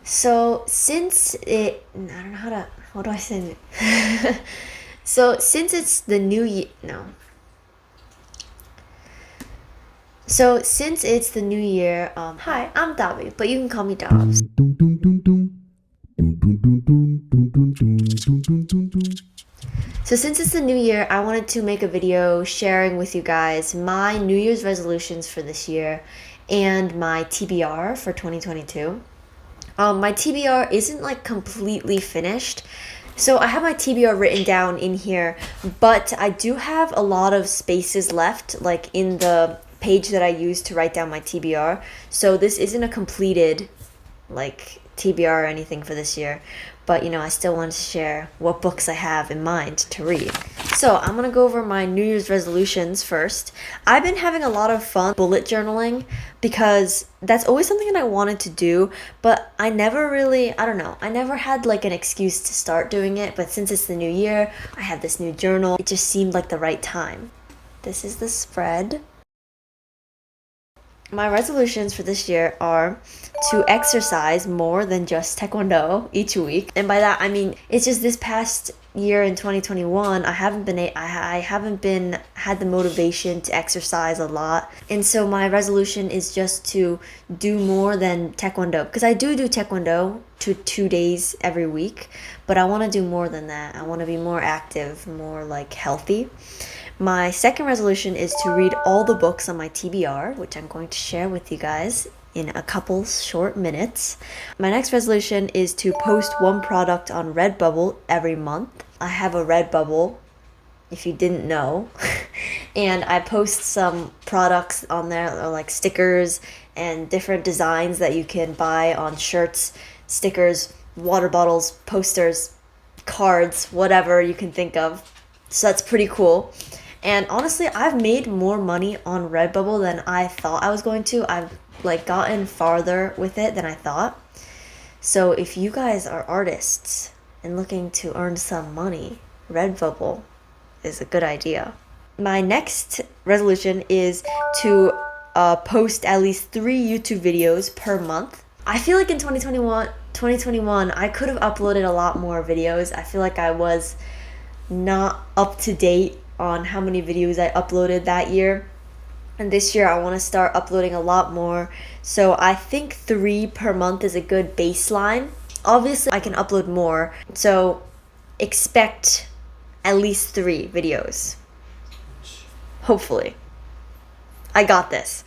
So since it, I don't know how do I say it? So since it's the new year, no. So since it's the new year, hi, I'm Davi, but you can call me Dabz. So since it's the new year, I wanted to make a video sharing with you guys my New Year's resolutions for this year and my TBR for 2022. My TBR isn't like completely finished. So I have my TBR written down in here, but I do have a lot of spaces left, like in the page that I used to write down my TBR. So this isn't a completed like TBR or anything for this year, but I still want to share what books I have in mind to read. So I'm gonna go over my New Year's resolutions first. I've been having a lot of fun bullet journaling because that's always something that I wanted to do, but I never really, I don't know, I never had like an excuse to start doing it, but since it's the new year, I have this new journal, it just seemed like the right time. This is the spread. My resolutions for this year are to exercise more than just taekwondo each week. And by that I mean it's just this past year in 2021 I haven't been had the motivation to exercise a lot. And so my resolution is just to do more than taekwondo, because I do taekwondo 2 days every week, but I want to do more than that. I want to be more active, more like healthy. My second resolution is to read all the books on my TBR, which I'm going to share with you guys in a couple short minutes. My next resolution is to post one product on Redbubble every month. I have a Redbubble, if you didn't know, and I post some products on there, or like stickers and different designs that you can buy on shirts, stickers, water bottles, posters, cards, whatever you can think of. So that's pretty cool. And honestly, I've made more money on Redbubble than I thought I was going to. I've like gotten farther with it than I thought. So if you guys are artists and looking to earn some money, Redbubble is a good idea. My next resolution is to post at least 3 YouTube videos per month. I feel like in 2021, I could have uploaded a lot more videos. I feel like I was not up to date on how many videos I uploaded that year. And this year I want to start uploading a lot more. So I think 3 per month is a good baseline. Obviously I can upload more, so expect at least 3 videos. Hopefully. I got this.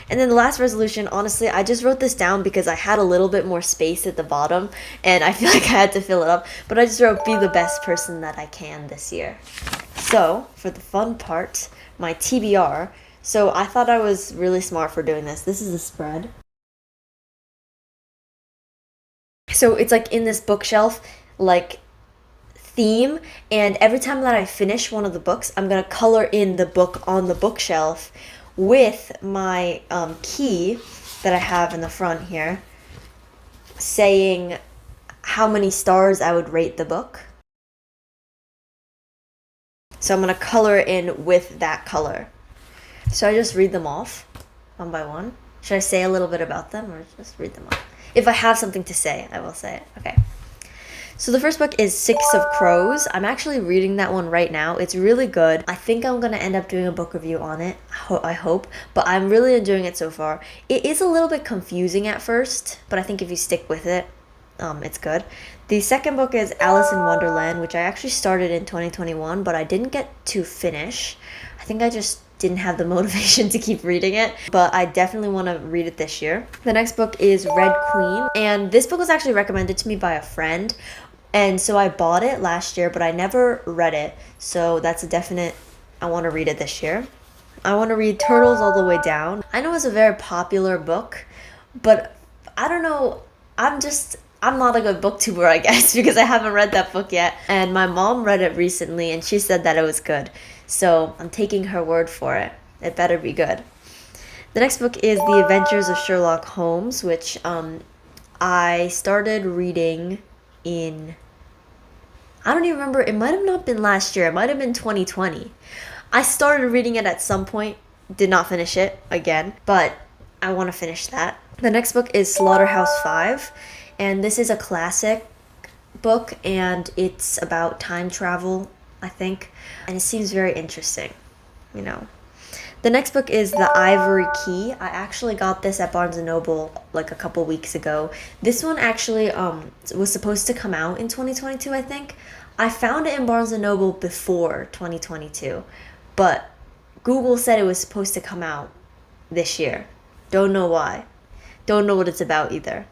And then the last resolution, honestly, I just wrote this down because I had a little bit more space at the bottom and I feel like I had to fill it up. But I just wrote, be the best person that I can this year. So, for the fun part, my TBR. So I thought I was really smart for doing this. This is a spread. So it's like in this bookshelf, like theme, and every time that I finish one of the books, I'm gonna color in the book on the bookshelf with my key that I have in the front here, saying how many stars I would rate the book. So I'm going to color in with that color. So I just read them off one by one. Should I say a little bit about them or just read them off? If I have something to say, I will say it. Okay. So the first book is Six of Crows. I'm actually reading that one right now. It's really good. I think I'm going to end up doing a book review on it. I hope. But I'm really enjoying it so far. It is a little bit confusing at first, but I think if you stick with it, it's good. The second book is Alice in Wonderland, which I actually started in 2021, but I didn't get to finish. I think I just didn't have the motivation to keep reading it, but I definitely want to read it this year. The next book is Red Queen, and this book was actually recommended to me by a friend, and so I bought it last year, but I never read it, so that's a definite, I want to read it this year. I want to read Turtles All the Way Down. I know it's a very popular book, but I don't know, I'm not a good booktuber, I guess, because I haven't read that book yet. And my mom read it recently, and she said that it was good. So I'm taking her word for it. It better be good. The next book is The Adventures of Sherlock Holmes, which I started reading in... I don't even remember. It might have not been last year. It might have been 2020. I started reading it at some point. Did not finish it again, but I want to finish that. The next book is Slaughterhouse-Five. And this is a classic book, and it's about time travel, I think. And it seems very interesting, you know. The next book is The Ivory Key. I actually got this at Barnes & Noble like a couple weeks ago. This one actually was supposed to come out in 2022, I think. I found it in Barnes & Noble before 2022, but Google said it was supposed to come out this year. Don't know why. Don't know what it's about either,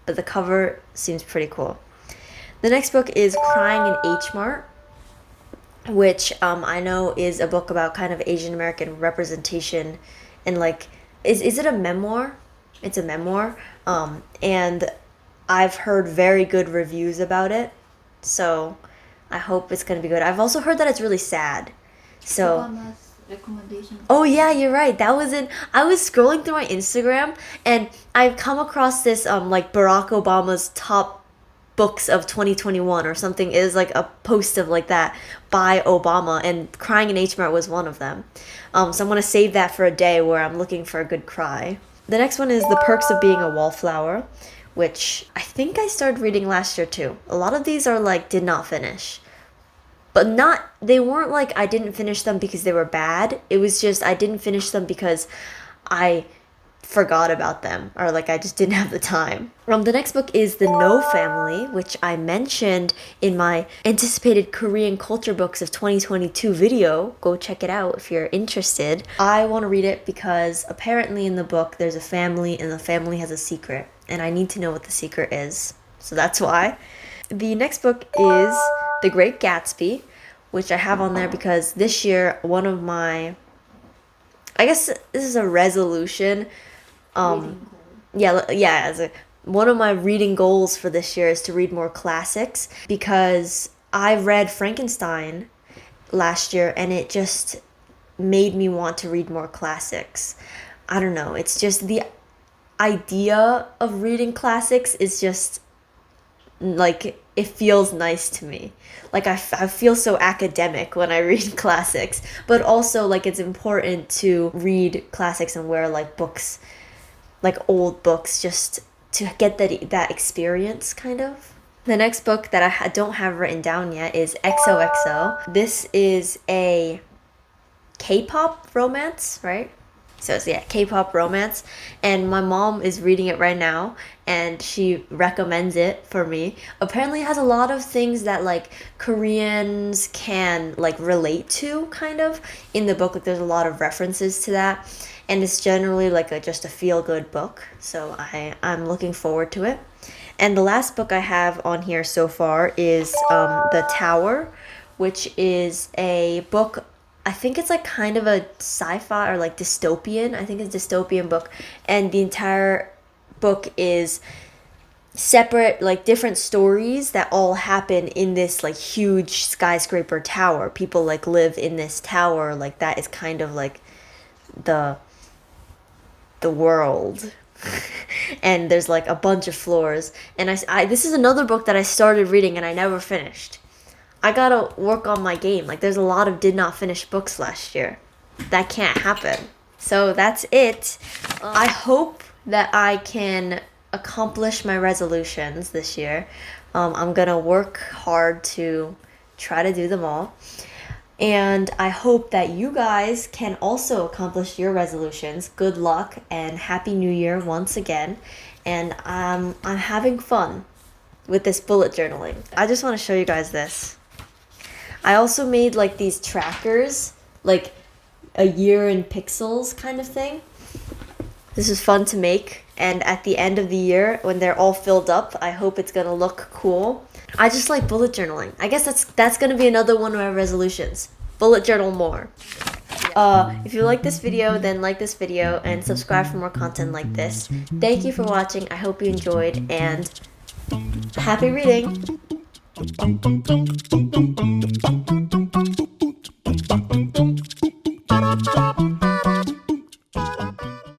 but the cover seems pretty cool. The next book is Crying in H Mart, which I know is a book about kind of Asian American representation, and like, is it a memoir? It's a memoir, and I've heard very good reviews about it, so I hope it's gonna be good. I've also heard that it's really sad, so. Obama's recommendation. Oh yeah, you're right. That was in. I was scrolling through my Instagram, and I've come across this like Barack Obama's top books of 2021 or something. It is like a post of like that by Obama, and Crying in H Mart was one of them. So I'm gonna save that for a day where I'm looking for a good cry. The next one is The Perks of Being a Wallflower, which I think I started reading last year too. A lot of these are like did not finish. But they weren't like I didn't finish them because they were bad. It was just I didn't finish them because I forgot about them, or like I just didn't have the time. The next book is The No Family, which I mentioned in my anticipated Korean culture books of 2022 video. Go check it out if you're interested. I want to read it because apparently in the book there's a family, and the family has a secret, and I need to know what the secret is. So that's why. The next book is The Great Gatsby, which I have on there because this year one of my, I guess this is a resolution. One of my reading goals for this year is to read more classics, because I read Frankenstein last year and it just made me want to read more classics. I don't know, it's just the idea of reading classics is just like it feels nice to me. Like I feel so academic when I read classics, but also like it's important to read classics and wear like books, like old books, just to get that experience kind of. The next book that I don't have written down yet is XOXO. This is a K-pop romance, right? So it's, yeah, K-pop romance, and my mom is reading it right now, and she recommends it for me. Apparently it has a lot of things that like Koreans can like relate to kind of in the book. Like there's a lot of references to that, and it's generally like just a feel-good book, so I'm looking forward to it. And the last book I have on here so far is The Tower, which is a book, I think it's like kind of a sci-fi or like dystopian. I think it's a dystopian book, and the entire book is separate, like different stories that all happen in this like huge skyscraper tower. People like live in this tower, like that is kind of like the world. And there's like a bunch of floors, and I this is another book that I started reading and I never finished. I gotta work on my game. Like there's a lot of did not finish books last year. That can't happen. So that's it. I hope that I can accomplish my resolutions this year. I'm gonna work hard to try to do them all. And I hope that you guys can also accomplish your resolutions. Good luck and Happy New Year once again. And I'm having fun with this bullet journaling. I just want to show you guys this. I also made like these trackers, like a year in pixels kind of thing. This is fun to make, and at the end of the year, when they're all filled up, I hope it's gonna look cool. I just like bullet journaling. I guess that's gonna be another one of my resolutions. Bullet journal more. If you like this video, then like this video and subscribe for more content like this. Thank you for watching. I hope you enjoyed, and happy reading!